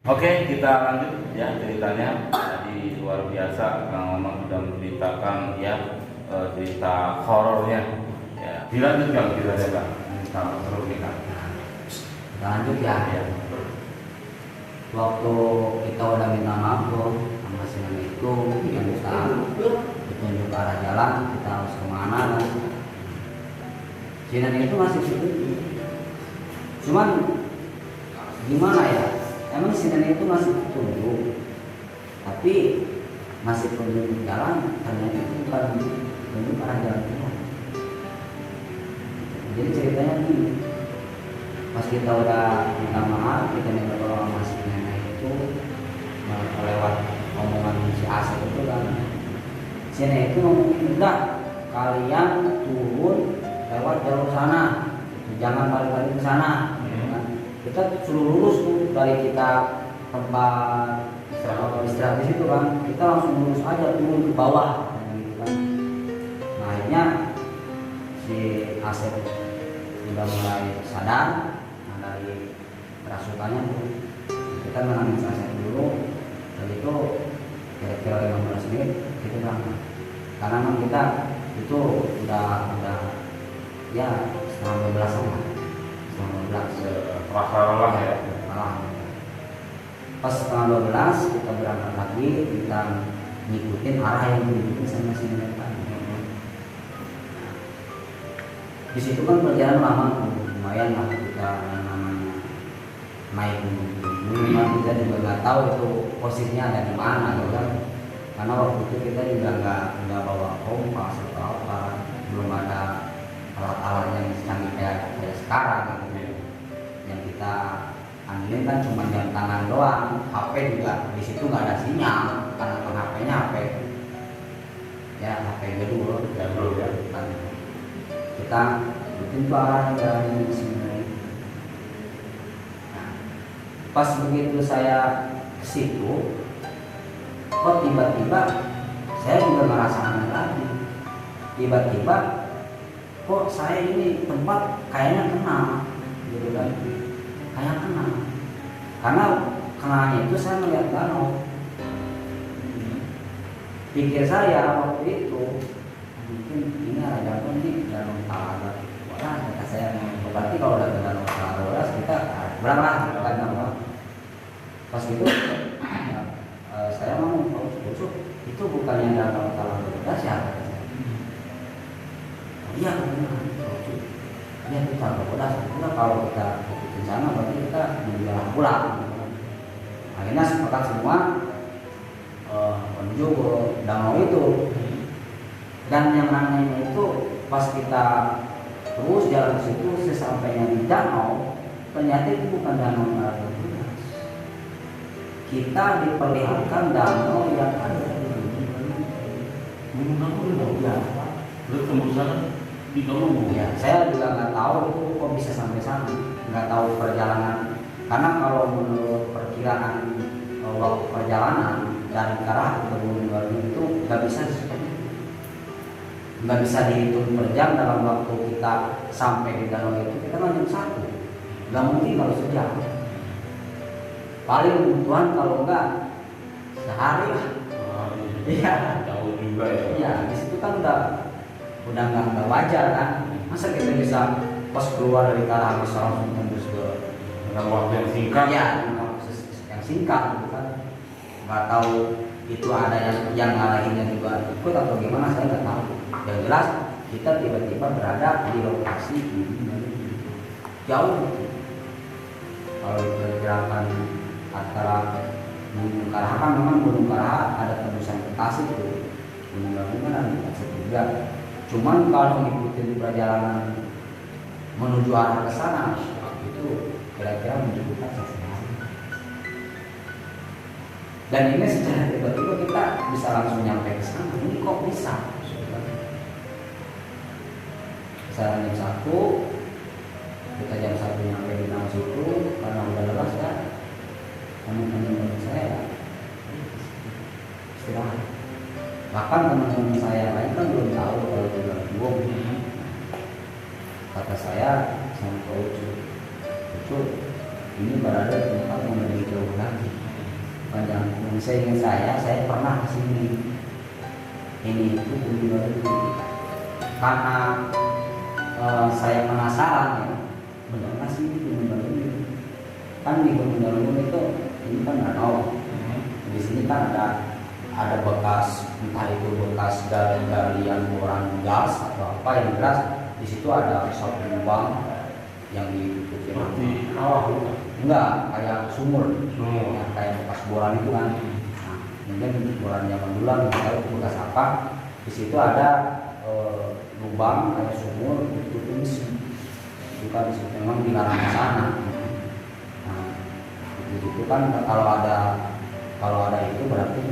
Oke, kita lanjut ya ceritanya. Tadi luar biasa Kang Maman sudah menceritakan ya cerita horornya. Ya, dilanjutkan kita sama seru kita. Lanjut ya. Ya. Waktu kita udah minta maaf tuh sama si nenek itu, yang kita ditunjuk ke arah jalan, kita harus kemana kan. Si nenek itu masih setuju. Cuman gimana ya? Emang si nenek itu masih petunjuk, tapi masih petunjuk jalan, ternyata itu bukan petunjuk arah jalan Tuhan. Jadi ceritanya gini, pas kita udah minta maaf, kita minta tolong sama si nenek itu lewat omongan si Asep itu kan, si nenek itu ngomong, enggak, kalian turun lewat jalur sana, jangan balik-balik ke sana. Kita suruh lurus tuh dari kita tempat istirahat di situ kan, kita langsung lurus aja turun ke bawah gitu kan. Nah akhirnya si Asep udah mulai sadar. Nah dari kerasukannya tuh kita menangis Asep dulu, dan itu kira-kira 15 menit kita berangkat, karena memang kita itu udah ya setengah 12 lah, setengah 12 Rasa lelah ya. Pas setengah 12 kita berangkat lagi, kita ngikutin arah yang diikutin sama si nenek tadi. Di situ kan perjalanan lama, lumayan lah kita yang namanya naik gunung. Kita juga nggak tahu itu posisinya ada di mana, gitu kan? Karena waktu itu kita juga nggak bawa kompas atau apa, belum ada alat-alat yang canggih kayak sekarang gitu. Yang kita ambilin kan cuma jam tangan doang, HP juga di situ nggak ada sinyal karena HP-nya HP jadul ya kan. Kita bikin arah dari sini. Nah, pas begitu saya ke situ, kok tiba-tiba saya juga merasakan lagi. Tiba-tiba kok saya ini tempat kayaknya kenal, gitu kan? Kayak kenal. Karena kenalnya itu saya melihat danau. Pikir saya waktu itu mungkin ini ada apa nih, danau Talaga. Wah, kata saya, berarti kalau udah ke danau Talaga kita berapa kan apa? Pas itu saya mau itu bukannya danau Talaga siapa? Iya benar. Ya kita udah kalau kita ke sana berarti kita menjual pulang. Akhirnya sepakat semua menuju ke danau itu. Dan yang namanya itu pas kita terus jalan ke situ, sesampainya di danau, ternyata itu bukan danau Talaga. Kita diperlihatkan danau yang ada di Gunung Lawu ya. Belum tembus sana. Ya, saya juga nggak tahu itu kok bisa sampai sana, nggak tahu perjalanan. Karena kalau menurut perkiraan waktu perjalanan dari Karah ke Gunung Lawu itu nggak bisa dihitung per jam. Dalam waktu kita sampai di danau itu kita kan jam 1, nggak mungkin kalau sejam. Paling kebutuhan kalau nggak sehari lah. Iya. Jauh juga ya. Iya, di situ kan udah nggak wajar kan, masa kita bisa pas keluar dari Karang bisa langsung tembus ke Dalam waktu yang singkat. ya yang singkat gitu kan. Nggak tahu itu ada yang ngalahinnya juga ikut atau gimana, saya nggak tahu. Yang jelas kita tiba-tiba berada di lokasi jauh gitu. Kalau diperkirakan antara Gunung Karah, kan memang Gunung Karah ada tembusan ke Tasik tuh, Gunung Lawu kan ada di Tasik juga. Cuman kalau mengikuti perjalanan menuju arah ke sana itu kira-kira menunjukkan sensasi. Dan ini secara tiba-tiba kita bisa langsung nyampe ke sana. Ini kok bisa? Misalnya jam 1, kita jam 1 nyampe di danau situ karena udah lepas kan. Teman-teman saya istirahat. Bahkan teman-teman saya lain kan belum tahu kalau itu gabung. Kata saya sama Pak Ucu, ini berada di tempat yang lebih jauh lagi. seingat saya pernah kesini. Ini itu Gunung Galunggung. Karena saya penasaran ya, benar nggak sih ini Gunung Galunggung? Kan di Gunung Galunggung itu ini kan danau. Di sini kan ada bekas, entah itu bekas galian boran gas atau apa yang jelas di situ ada satu lubang yang ditutupi Seperti kawah bukan? enggak, kayak sumur Sumur. yang kayak bekas boran itu kan. Nah, mungkin boran zaman dulu nggak tahu itu bekas apa. Di situ ada lubang kayak sumur ditutupi besi. Itu kan di situ memang dilarang ke sana. Nah, itu kan kalau ada itu berarti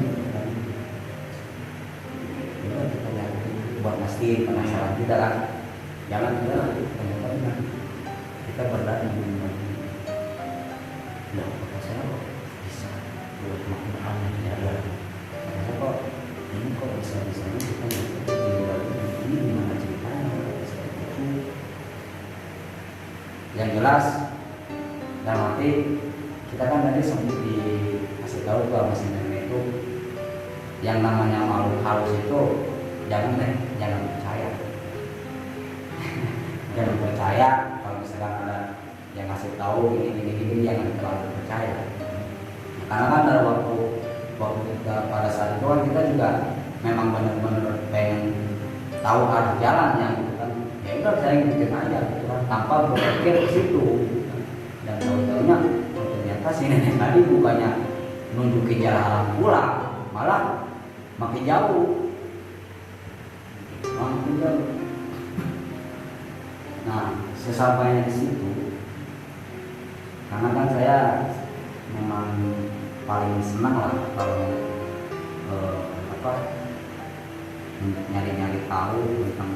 ya, kita lihat buat pasti penasaran kita kan. Jangan kita kita berada di dunia. Nah, kata saya kok bisa buat makin aneh ya. Kata saya kok ini kok bisa-bisanya kita ini gimana ceritanya? Yang jelas dan nanti kita kan tadi sempat dikasih tahu tuh sama si nenek itu yang namanya makhluk halus itu jangan percaya. Jangan percaya kalau misalkan ada yang ngasih tahu ini jangan terlalu percaya. Karena kan pada waktu kita pada saat itu kan kita juga memang benar-benar pengen tahu arah jalan yang gitu kan. Ya udah saya ngikutin aja gitu kan tanpa berpikir ke situ. Dan tahu-tahunya ternyata si nenek tadi bukannya nunjukin jalan pulang, malah makin jauh. Makin jauh. Nah, sesampainya di situ, karena kan saya memang paling senang lah kalau nyari-nyari tahu tentang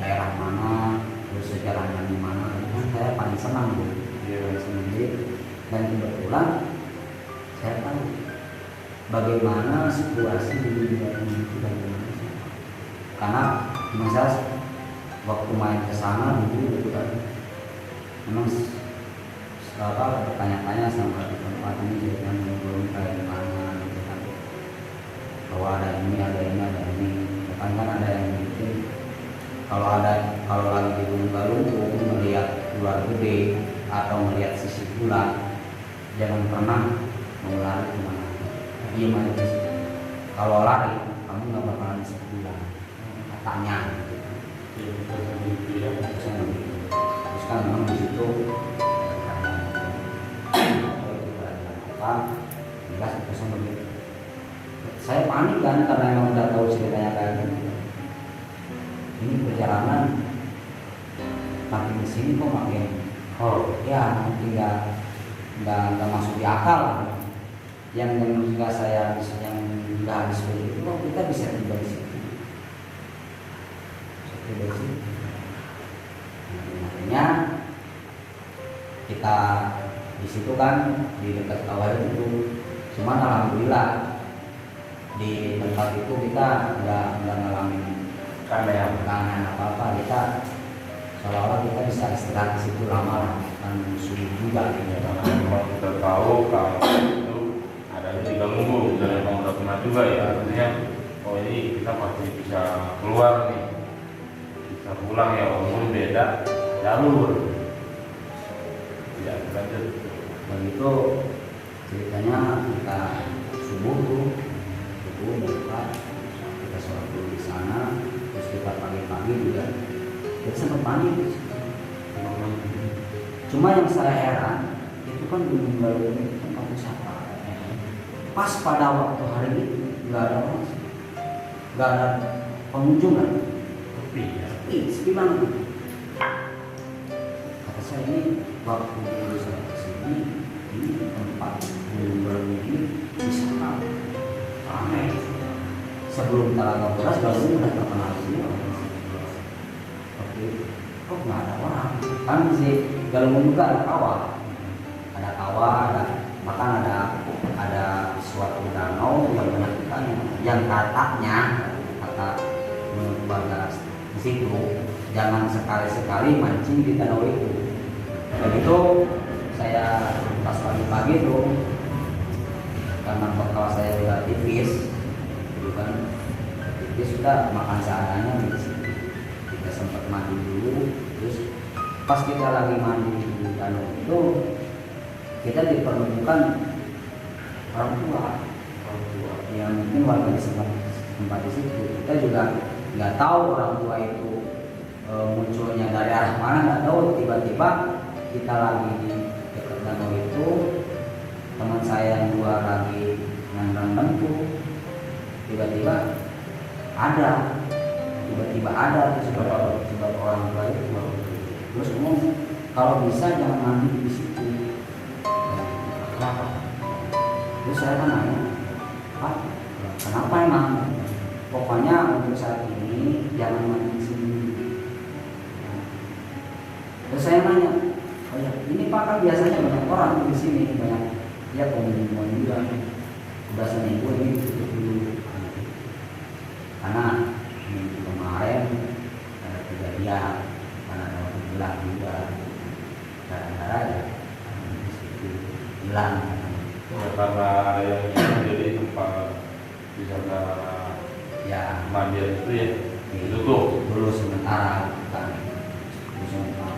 daerah mana, terus sejarahnya di mana, kan saya paling senang sendiri. Dan kebetulan saya tahu bagaimana situasi di dunia itu bagaimana. Karena masa waktu main ke sana dulu gitu kan memang bertanya-tanya sama di tempat ini gitu kan belum kayak gimana gitu kan bahwa ada ini kan ada yang bikin kalau lagi di Gunung Galunggung melihat luar gede atau melihat sisi bulan jangan pernah mau lari kemana, diam aja di situ. Kalau lari kamu nggak bakalan bisa bulan katanya gitu. Terus kan memang di situ jelas kosong begitu. Saya panik kan karena memang udah tahu ceritanya kayak gitu. Ini perjalanan makin kesini kok makin ya makin nggak masuk di akal. Yang nggak saya yang nggak habis begitu kok kita bisa tiba di situ. Makanya kita di situ kan di dekat kawah itu, cuman alhamdulillah di tempat itu kita nggak ngalamin keanehan apa-apa. Kita seolah-olah kita bisa istirahat di situ lama lah kan subuh juga gitu. Kalau kita tahu kalau itu adanya di Galunggung dan memang udah pernah juga ya, artinya oh ini kita pasti bisa keluar nih, bisa pulang ya walaupun beda jalur. Ya lanjut. Begitu ceritanya kita subuh berangkat kita sholat dulu di sana, terus kita pagi-pagi juga kita sempat panik. Cuma yang saya heran itu kan Gunung Galunggung itu tempat wisata. Pas pada waktu hari itu nggak ada orang, nggak ada pengunjung kan? Sepi banget. Kata saya ini waktu dulu saya kesini ini tempat Gunung Galunggung ini wisata ramai. Sebelum Talaga Bodas Galunggung udah terkenal sini. Oke, kok nggak ada orang? Kan di Galunggung juga ada kawah, bahkan ada suatu danau yang banyak ikannya. Yang kata menurut warga di situ jangan sekali-sekali mancing di danau itu. Begitu saya pas pagi-pagi tuh karena bekal saya udah tipis, gitu kan, tipis sudah makan seadanya di sini. Kita sempat mandi dulu, terus pas kita lagi mandi di danau itu kita diperlukan orang tua yang mungkin warga di tempat di situ. Kita juga nggak tahu orang tua itu munculnya dari arah mana, nggak tahu. Tiba-tiba kita lagi di dekat danau itu, teman saya yang dua lagi nendang tuh, tiba-tiba ada terus sebab orang tua itu terus ngomong kalau bisa jangan mandi di situ. Kenapa? Terus saya kan nanya, Pak, kenapa emang? Pokoknya untuk saat ini jangan mandi di sini. Terus saya nanya, oh ya, ini Pak kan biasanya banyak orang di sini, banyak ya pengunjung juga. Udah seminggu ini tutup dulu. Karena minggu kemarin ada kejadian, karena ada orang hilang juga, gara-gara ya di situ hilang. Ya, karena ada yang hilang jadi tempat wisata Ya mandian itu ya ditutup dulu sementara kan, benar kan?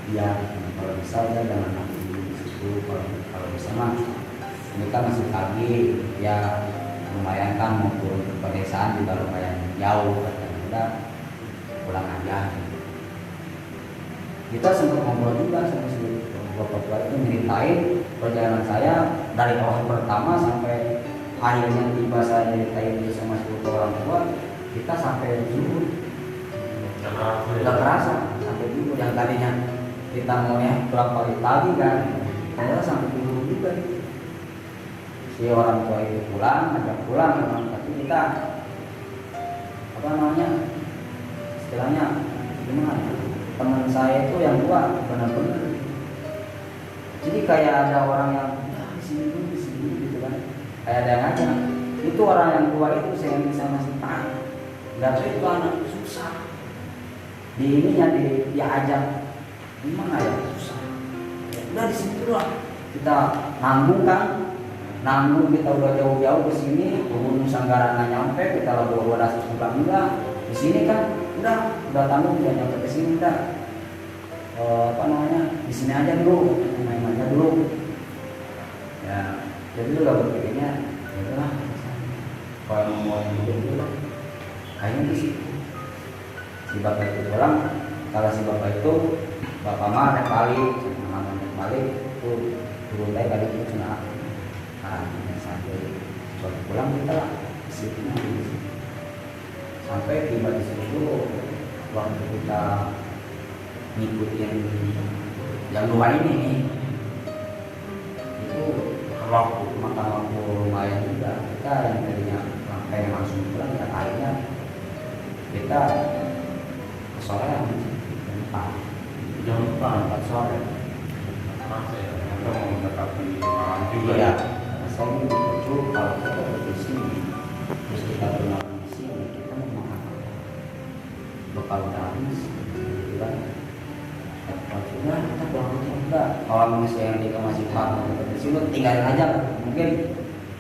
Iya, kalau bisa ya jangan mandi di situ. Kalau bisa mah ini kan masih pagi ya, lumayan kan mau turun ke pedesaan juga lumayan jauh, katanya udah pulang aja. Kita sempat ngobrol juga sama si bapak tua itu, nyeritain perjalanan saya dari awal pertama sampai akhirnya tiba saya nyeritain itu sama si orang tua. Kita sampai zuhur nggak kerasa, sampai zuhur yang tadinya kita maunya pulang pagi kan, ternyata sampai zuhur juga. Si orang tua itu pulang, ajak pulang memang, tapi kita apa namanya istilahnya gimana? Teman saya itu yang tua benar-benar, jadi kayak ada orang yang di sini gitu kan, kayak ada yang ngajak. Itu orang yang tua itu saya bisa masih tahu, nggak tahu itu anak susah. Di ininya diajak gimana ya, susah. Ya, udah di sini dulu lah. Kita nanggung kan. Nanggung, kita udah jauh-jauh ke sini, Gunung Sanggaran nggak nyampe, kita lah bawa nasi pulang juga. Di sini kan udah tanggung, udah nyampe ke sini udah. Di sini aja dulu, main aja dulu. Ya, jadi udah berpikirnya, ya udahlah. kalau mau hidup Kayaknya di situ. Si bapak itu pulang, kalau si bapak itu bapak mah naik balik, itu turun naik balik itu cuma. Sampai pulang kita lah di situ, sampai tiba di situ waktu kita ngikutin yang dua ini nih, itu makan waktu lumayan juga. Kita yang tadinya sampai langsung pulang ya, akhirnya kita kesorean jam 4 sore. kita mau mendekati malam juga Ya, ya. saya lucu kalau kita di sini, terus kita bermalam di sini, kita mau makan bekal udah habis, gitu kan? Sudah kita pulang aja, enggak. Kalau misalnya yang dia masih paham di sini, tinggalin aja. Mungkin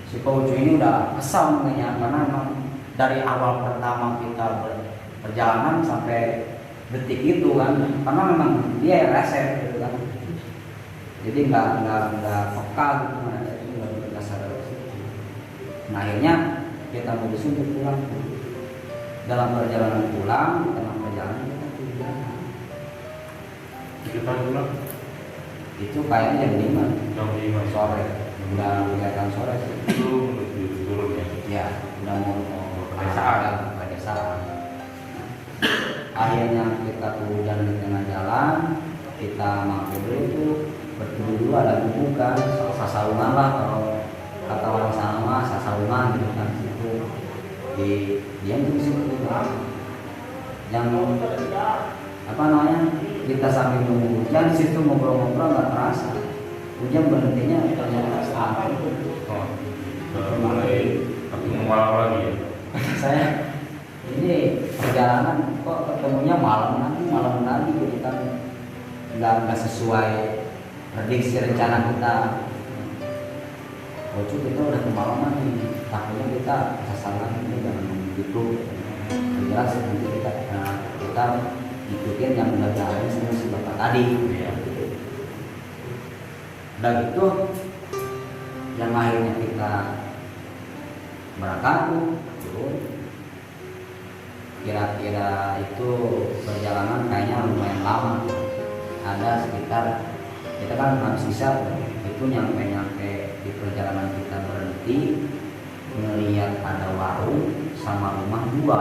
si Paucu ini udah kesal mungkin ya, karena memang dari awal pertama kita perjalanan sampai detik itu kan, karena memang dia yang rese gitu kan. Jadi nggak peka gitu, itu nggak berdasar. Nah akhirnya kita memutuskan untuk pulang. Dalam perjalanan pulang, di tengah perjalanan kita tidur. Kita pulang Itu kayaknya jam 5 sore, udah kelihatan sore sih. itu menuju turun ya. Ya, udah mau pedesaan. Akhirnya kita hujan di tengah jalan, kita mampir dulu tuh, berteduh dulu, ada buku kan, sasaungan lah kalau kata orang sama, sasaungan gitu kan situ. Dia di situ yang apa namanya, kita sambil nunggu hujan di situ ngobrol-ngobrol nggak terasa hujan berhentinya ternyata setengah. Mulai ketemu malam lagi ya. Saya ini perjalanan kok ketemunya malam lagi, jadi kan nggak sesuai prediksi rencana kita. Ojo kita udah kemalaman nih, takutnya kita kesalahan ini jangan begitu. Jelas nanti kita ikutin yang udah diarahin sama si bapak tadi. Iya. Udah gitu, yang akhirnya kita berangkat turun. Kira-kira itu perjalanan kayaknya lumayan lama. Ada sekitar kita kan habis bisa itu nyampe di perjalanan kita berhenti melihat ada warung sama rumah dua.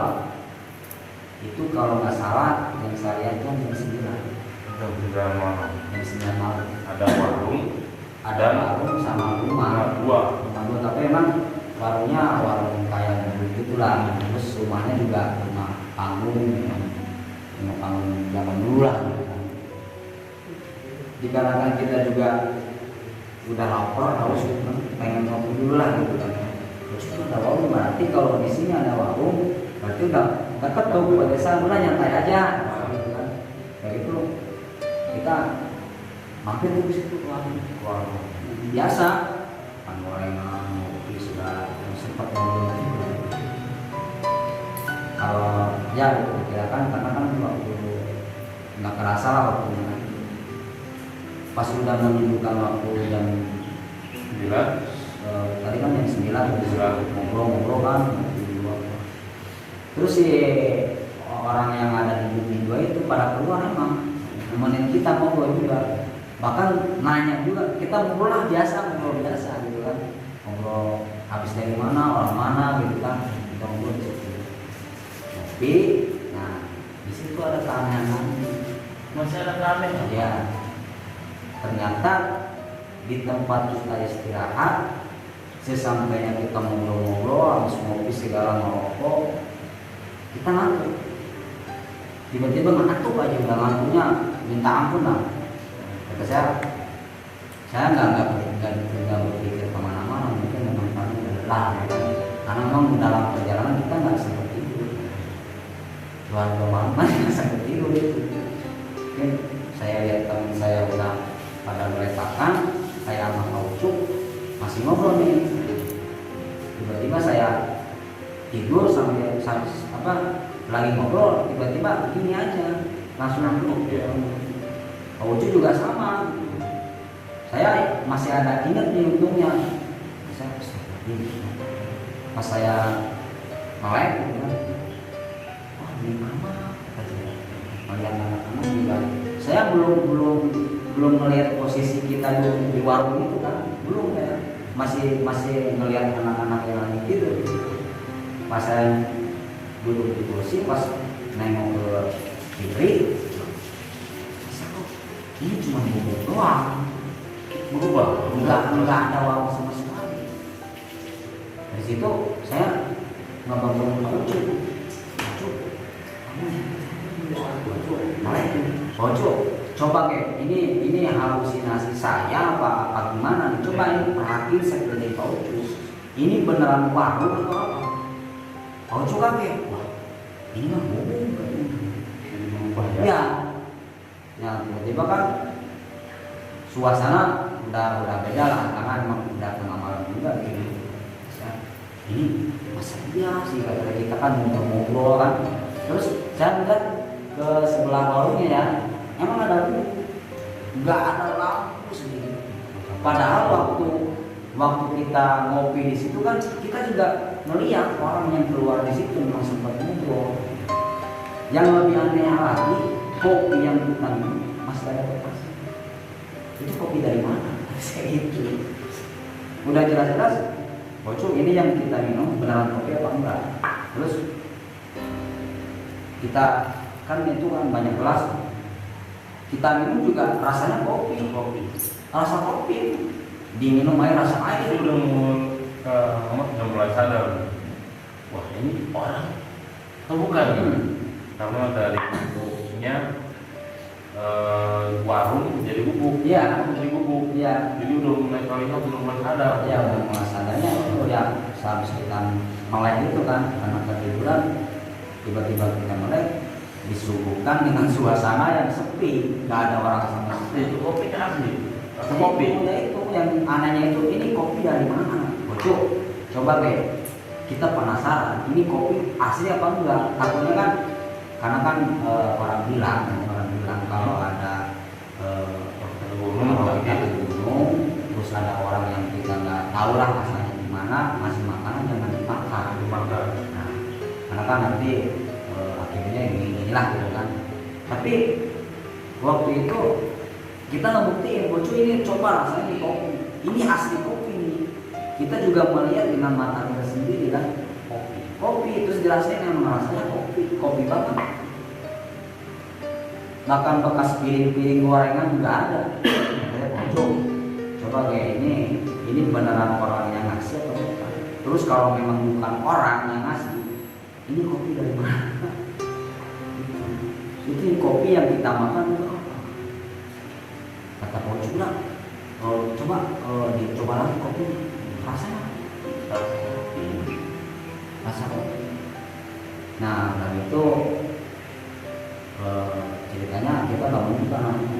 Itu kalau nggak salah yang saya lihat kan jam 9 malam. jam 9 malam Ada warung, ada warung sama rumah dua. tapi emang warungnya warung kayak gitulah, terus rumahnya juga rumah panggung zaman dulu lah gitu kan. Dikarenakan kita juga udah lapar haus gitu kan, pengen ngopi dulu lah gitu kan. Terus itu ada warung, berarti kalau di sini ada warung berarti udah deket tuh buat desa, udah nyantai aja gitu kan. Kayak gitu kita mampir tuh di situ warung biasa, pan gorengan, ngopi segala yang sempat ngobrol juga. Kalau ya itu dikirakan karena kan waktu nggak kerasa lah waktunya. Pas udah menunjukkan waktu jam 9. Tadi kan jam 9 ngobrol-ngobrol kan. Terus si orang yang ada di bumi dua itu pada keluar emang nemenin kita ngobrol juga. Bahkan nanya juga, kita ngobrol lah biasa, ngobrol biasa gitu kan. Ngobrol habis dari mana, orang mana gitu kan. Kita ngobrol di situ. Tapi, nah di situ ada keanehan. Masih ada keramaian. Ya, ternyata di tempat kita istirahat, sesampainya kita ngobrol-ngobrol, habis ngopi segala merokok, kita ngantuk. Tiba-tiba ngantuk aja, udah ngantuknya minta ampun lah. Kata saya nggak berpikir kemana-mana, mungkin memang kami udah lelah ya kan? Karena memang dalam perjalanan kita nggak sempat tidur, dua malam nggak sempat tidur itu. Mungkin saya lihat teman saya udah pada meletakkan, saya sama Pak Ucuk masih ngobrol nih. Tiba-tiba saya tidur sambil lagi ngobrol, tiba-tiba gini aja langsung ngantuk. Pak Ucuk juga sama. Saya masih ada ingat nih untungnya. Pas saya melek, wah ini mama, kata saya. Melihat anak-anak juga. Saya belum melihat posisi kita di warung itu kan, belum ya. Masih melihat anak-anak yang lagi tidur. Pas saya duduk di kursi, pas nengok ke kiri, ini cuma bubuk doang, Berubah. enggak ada warung sama sekali. Dari situ saya ngebangun Pak Ucuk, Ucuk, coba ke ini halusinasi saya apa gimana nih? Coba ini perhatiin sekeliling Pak Ucuk, ini beneran warung atau apa? Pak Ucuk kaget, wah ini mah bubuk, Berubah ya. ya. Ya tiba-tiba kan suasana udah beda lah, karena emang udah tengah malam juga gitu. Ini masa iya sih, kata kita kan ngobrol kan. Terus saya lihat ke sebelah warungnya ya, emang ada lampu, nggak ada lampu sedikit. Padahal waktu kita ngopi di situ kan kita juga melihat orang yang keluar di situ memang sempat ngobrol. Yang lebih aneh lagi, kopi yang kita minum masih ada bekas. Itu kopi dari mana? Saya itu udah jelas-jelas Bocok ini yang kita minum beneran kopi apa enggak. Terus kita kan itu kan banyak gelas, kita minum juga rasanya kopi, rasa kopi, diminum air rasa air. Itu udah mulai sadar, wah ini orang atau bukan? Karena dari bentuknya warung jadi bubuk, jadi bubuk. Iya. Jadi udah mulai terlihat, udah mulai sadar. Ya udah mulai sadarnya itu ya sehabis kita melek itu kan karena ketiduran, tiba-tiba kita melek disuguhkan dengan suasana yang sepi, nggak ada orang sama sekali. Itu kopinya asli. Kopi. Itu yang anehnya itu, ini kopi dari mana? Bocok, coba deh. Kita penasaran, ini kopi asli apa enggak? Takutnya kan, karena kan orang bilang kalau ada kalau kita ke gunung, terus ada orang yang kita nggak tahu lah asalnya gimana, masih makanan jangan dimakan. Nah, karena kan nanti akhirnya inilah gitu kan. Tapi waktu itu kita ngebuktiin, bocor ini coba rasanya di kopi, ini asli kopi nih. Kita juga melihat dengan mata kita sendiri kan, kopi itu jelasnya memang rasanya kopi banget. Bahkan bekas piring-piring gorengan juga ada. Coba kayak ini beneran orang yang ngasih atau bukan? Terus kalau memang bukan orang yang ngasih, ini kopi dari mana? Itu kopi yang kita makan itu apa? Kata Pocong bilang, coba dicoba lagi kopi. Rasanya rasa kopi. Nah dari itu ceritanya kita bangun juga namanya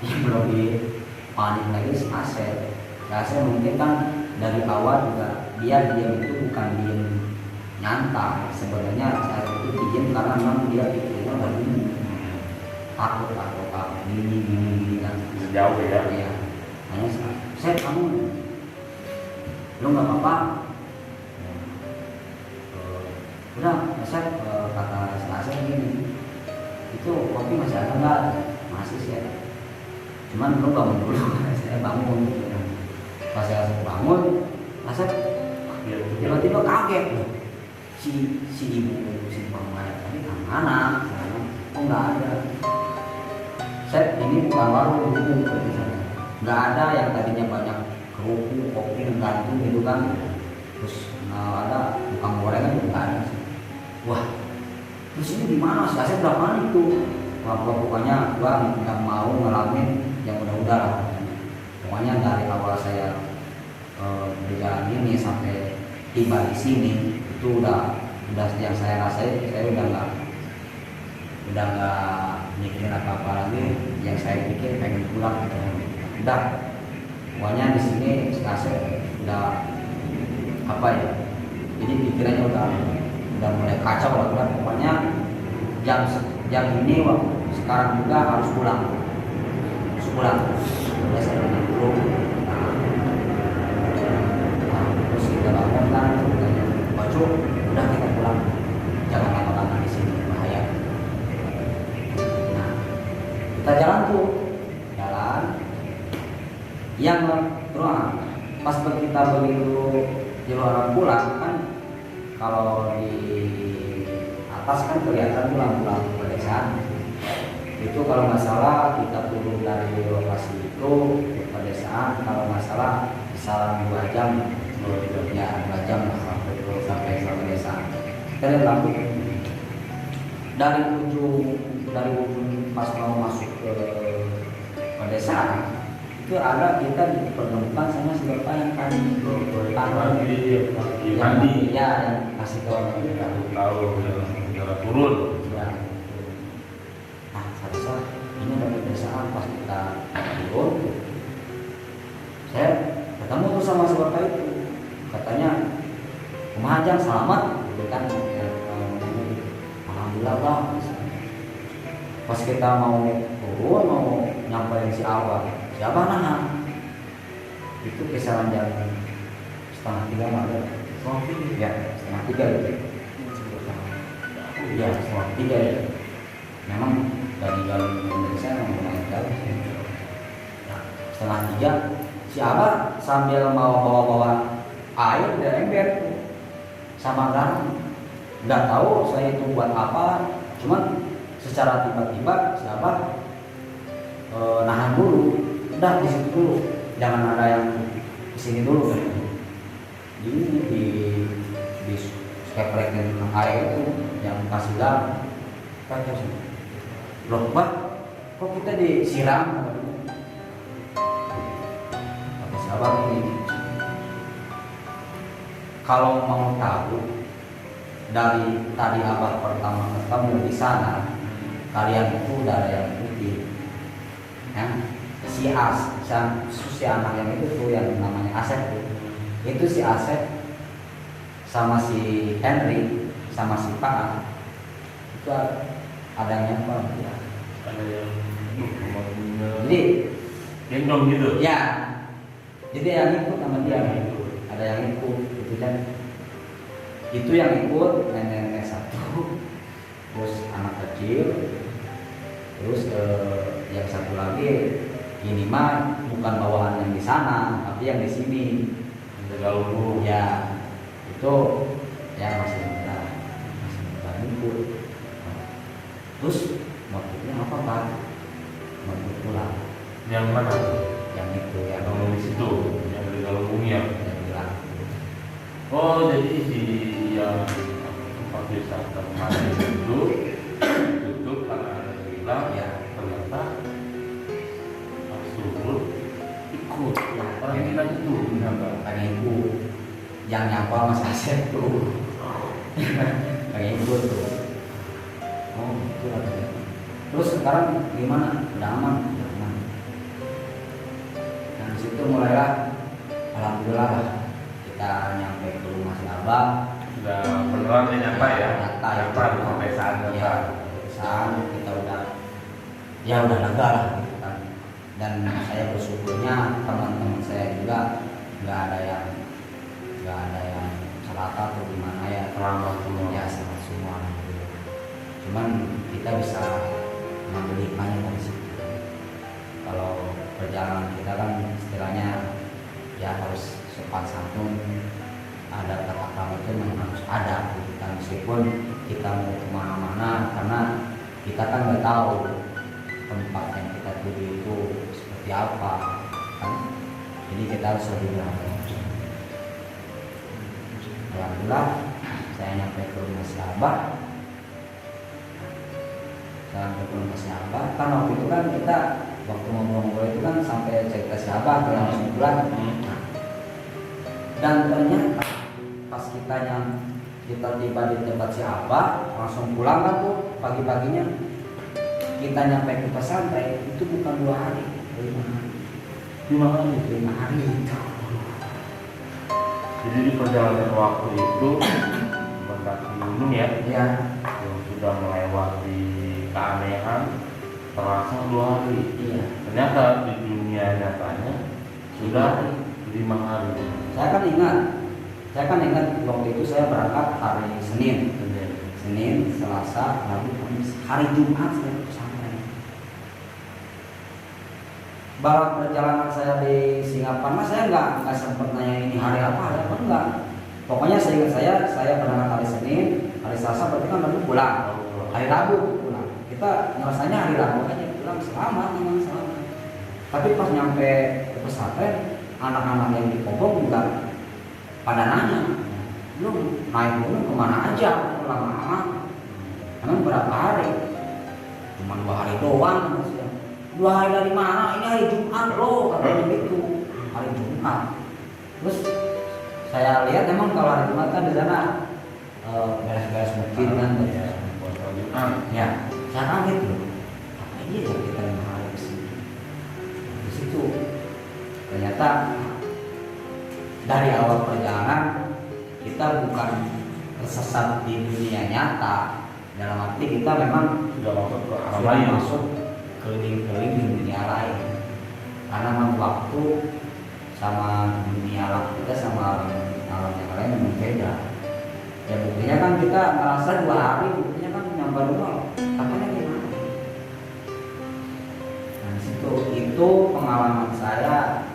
yang lebih panik lagi si Asep. Asep mungkin kan dari awal juga dia diam itu bukan diam nyantai. Sebenarnya saya itu diam karena memang dia pikirnya lagi takut gini kan jauh ya. Iya. Hanya Sep, kamu lu nggak apa-apa. Udah, Sep, kata Asep gini, itu kopi masih ada nggak? Masih sih ya. Cuman lu bangun dulu. Saya bangun gitu. Pas saya bangun, Asep tiba-tiba kaget loh. Si ibu si pemain tadi mana? Oh nggak ada. Sep, ini bukan warung gitu. Nggak ada yang tadinya banyak kerupuk, kopi, gantung gitu kan. Terus ada tukang gorengan juga nggak ada. Wah, terus ini gimana? Saya udah panik tuh. Wah, pokoknya gua nggak mau ngalamin yang udah lah. Pokoknya dari awal saya berjalan ini sampai tiba di sini itu udah yang saya rasain, saya udah nggak mikirin apa lagi. Yang saya pikir pengen pulang gitu. Udah, pokoknya di sini saya udah apa ya? Jadi pikirannya udah mulai kacau lah kan. Pokoknya jam ini waktu sekarang juga harus pulang. Udah saya bilang dulu. Terus kita bangun kan, baju udah kita pulang. Jangan lama-lama di sini bahaya. Nah, kita jalan. Yang terus pas kita begitu di luar pulang kan, kalau di atas kan kelihatan tuh lampu-lampu pedesaan. Itu kalau nggak salah kita turun dari lokasi itu ke pedesaan, kalau nggak salah bisa 2 jam ya 2 jam sampai ke pedesaan. Kita lihat lampu dari ujung pas mau masuk ke pedesaan itu ada kita dipertemukan sama si bapak yang tadi mandi ya, yang kasih tahu kita tahu jalan turun ya. Nah saat ini dari pedesaan pas kita turun, saya ketemu tuh sama si bapak itu, katanya Kumajang selamat gitu kan. Alhamdulillah lah. Pas kita mau turun mau nyamperin si awal, siapa nana? Itu kisaran jam 2:30 malam. Ya, 2:30 gitu. Ya, 2:30 ya. Memang dari jalur Indonesia memang lumayan jauh. Nah, 2:30 si Abah sambil mau bawa air dari ember sama garam. Nggak tahu saya itu buat apa, cuman secara tiba-tiba si Abah nahan dulu. Udah di situ dulu, jangan ada yang kesini dulu kan. Ini di skeplekin air itu yang kasih garam. Kacau sih. Loh, Pak, kok kita disiram? Kata sahabat ini, kalau mau tahu dari tadi Abah pertama ketemu di sana, kalian itu darah yang putih. Ya? si anak yang itu tuh yang namanya Asep tuh, itu si Asep sama si Henry sama si Pak itu adanya apa ya? Ada yang Jadi gendong gitu. ya, jadi yang ikut sama dia, ada yang ikut gitu kan. Itu yang ikut nenek satu, terus anak kecil, terus yang satu lagi ini mah bukan bawaan yang di sana, tapi yang di sini. Galuh. Ya, itu ya masih muda ikut. Terus maksudnya apa Pak? Mau pulang. Yang mana? Yang itu yang Yang di situ, yang di Galunggung ya. yang bilang. Oh, jadi si yang tempat wisata kemarin itu tutup karena ada yang bilang Ya. ternyata Pak Suhul ikut. Ya. Orang yang bilang itu kenapa? Pengen ikut. Yang nyapa Mas Asep tuh. Pengen ikut tuh. Oh, itu katanya. Terus sekarang gimana? Udah aman? Udah aman. Nah, situ mulailah alhamdulillah kita nyampe ke rumah si Abah. Sudah beneran nih nyapa ya? Nyata ya. Nyapa di pemeriksaan Ya, nyapa. pemeriksaan kita udah lega lah gitu kan. Dan saya bersyukurnya teman-teman saya juga nggak ada yang celaka atau gimana ya. Selamat semua. Ya selamat semua. Cuman kita bisa mengambil hikmahnya dari situ. Kalau perjalanan kita kan istilahnya ya harus sopan santun, ada tata krama itu memang harus ada gitu kan. Meskipun kita mau kemana-mana, karena kita kan nggak tahu tempat yang kita tuju itu seperti apa kan. Jadi kita harus lebih berhati-hati. Alhamdulillah saya nyampe ke rumah si Abah. Saya nyampe ke rumah si Abah. Kan waktu itu kan kita waktu ngobrol-ngobrol itu kan sampai cerita si Abah ke langsung pulang. Dan ternyata pas kita tiba di tempat si Abah langsung pulang kan tuh pagi-paginya. Kita nyampe ke pesantren itu bukan 2 hari, 5 hari. 5 hari itu. Jadi di perjalanan waktu itu mendaki gunung ya, Ya, yang sudah melewati keanehan terasa 2 hari. iya. Ternyata di dunia nyatanya sudah 5 hari. Saya kan ingat waktu itu saya berangkat hari Senin, Selasa, Rabu, Kamis, hari Jumat saya ke pesantren. Barat perjalanan saya di Singapura, saya nggak sempat nanya ini hari apa enggak. Pokoknya saya ingat saya berangkat hari Senin, hari Selasa berarti kan Rabu pulang, hari Rabu pulang. Kita ngerasanya hari Rabu aja pulang selamat. Tapi pas nyampe ke pesantren, anak-anak yang di Kobong juga pada nanya, lu naik gunung kemana aja? Lama-lama, emang berapa hari? Cuma 2 hari doang. 2 hari dari mana? Ini hari Jumat loh, katanya gitu. Hari Jumat. Terus saya lihat emang kalau hari Jumat kan di sana beres-beres masjid kan. Ya, saya kaget loh. Apa iya ya kita 5 hari kesini? Di situ ternyata dari awal perjalanan kita bukan tersesat di dunia nyata, dalam arti kita memang Sudah masuk ke alam sudah lain. masuk keliling-keliling di dunia lain, karena memang waktu sama dunia alam kita sama alam yang lain memang beda. Ya buktinya kan kita ngerasa 2 hari, buktinya kan nyampe rumah katanya gimana. Nah situ itu pengalaman saya,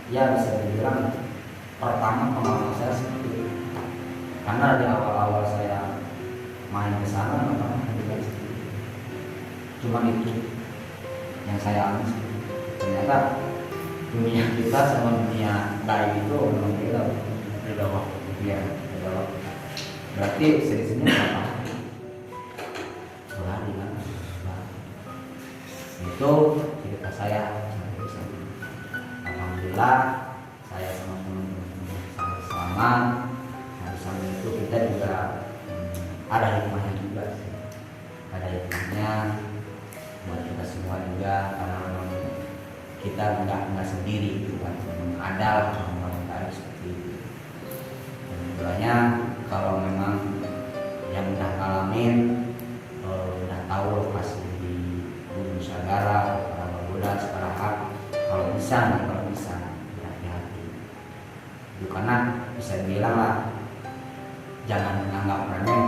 ya bisa dibilang pertama pengalaman saya seperti itu. Karena di awal-awal saya main ke sana nggak pernah juga seperti itu. Cuman itu yang saya alami seperti itu. Ternyata dunia kita sama dunia gaib itu memang beda. Beda waktu. Iya, beda waktu. Berarti sini berapa hari? 2 hari kan? 2 hari. Itu cerita saya sampai di sana. Alhamdulillah saya sama teman-teman saya selamat. Nah, di samping itu kita juga ada hikmahnya juga sih. Ada hikmahnya buat kita semua juga, karena memang kita nggak sendiri gitu kan, memang ada lah orang-orang tarik seperti itu. Dan sebenarnya kalau memang yang udah ngalamin, udah tahu lokasi di Gunung Sagara, Parabaguda, Separahat, kalau bisa hati-hati. Itu karena bisa dibilang lah, jangan menganggap remeh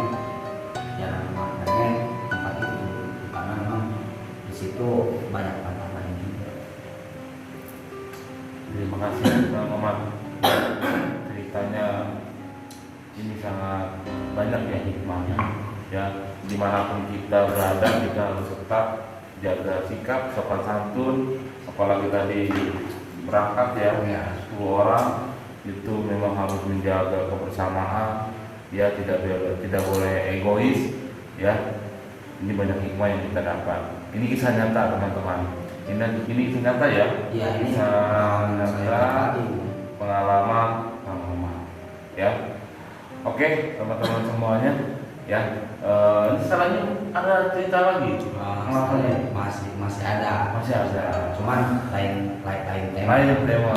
tempat itu, karena memang di situ banyak tantangan juga. Terima kasih Kang Omar. Ceritanya ini sangat banyak ya hikmahnya. Ya, dimanapun kita berada kita harus tetap jaga sikap, sopan santun. Apalagi tadi berangkat ya, 10 orang itu memang harus menjaga kebersamaan. Ya, tidak boleh egois. Ya, ini banyak hikmah yang kita dapat. Ini kisah nyata teman-teman. Ini kisah nyata ya. Iya, ini kisah nyata pribadi. pengalaman Kang Omar. Ya, oke teman-teman semuanya. Ya, ini setelahnya ada cerita lagi. Masih ada. Masih ada. Cuman lain tema. Lain tema.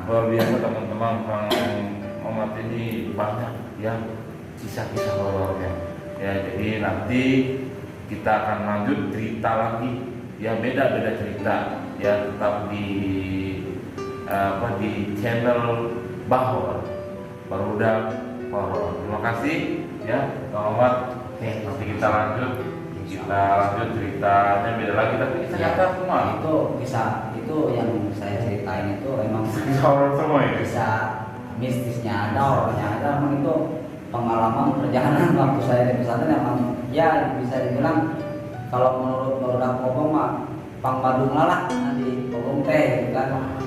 Luar biasa teman-teman, Kang Omar ini banyak ya kisah-kisah horornya. Ya, jadi nanti kita akan lanjut cerita lagi. Ya, beda-beda cerita. Ya, tetap di channel Bahor Barudak Horor. Terima kasih ya Kang Omar. Nanti kita lanjut ceritanya beda lagi, tapi kita nyata semua. Itu yang saya ceritain itu emang Kisah horor semua ya. bisa mistisnya ada, horornya ada. Emang itu pengalaman perjalanan waktu saya di pesantren, emang ya bisa dibilang kalau menurut Barudak Pogong mah pang Badung lah di Pogong teh gitu kan.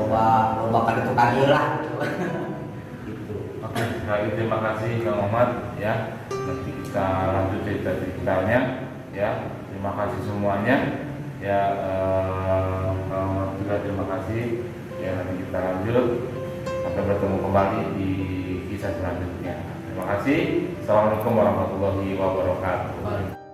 Loba kali lah gitu. Oke, lagi terima kasih Kang Omar ya. Nanti kita lanjut ceritanya ya. Terima kasih semuanya ya. Kang Omar juga terima kasih ya. Nanti kita lanjut sampai bertemu kembali di kisah selanjutnya. Terima kasih. Assalamualaikum warahmatullahi wabarakatuh.